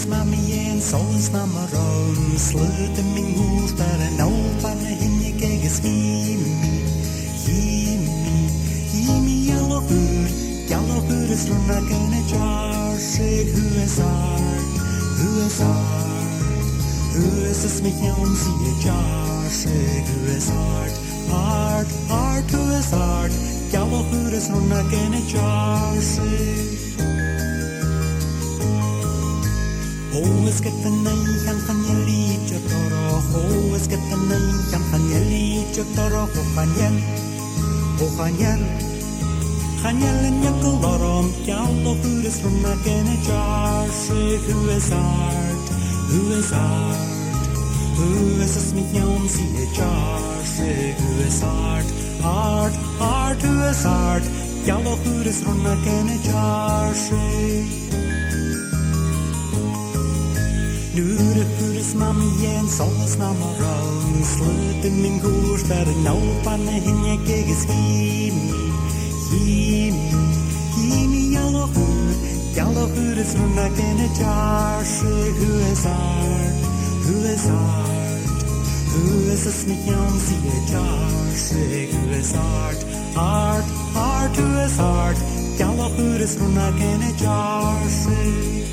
is mommy and soul is number on. Slut the mingus that I know fun in your gig is me, yellow food is Rionnagan a jar. Say who is art, who is this me young see a jar. Say who is art, who is art. Geallach Ur is Rionnagan a jar. Say oh, it's get the night and fan your lead your toro. Oh, it's get the night and fan your lead your toro. Oh, Geallach and your colorum. Geallach Ur is Rionnagan a jar. Say who is art, who is this me young see a jar. Say who is art, who is art. Geallach Ur is Rionnagan a jar. Say Nure hur is mammy and soul is number on. Slut the mingus that I know fun in your gig is me, Geallach Ur is Rionnagan a jar. Say who is art, who is this me young see a jar. Say who is art, who is art. Geallach Ur is Rionnagan a jar. Say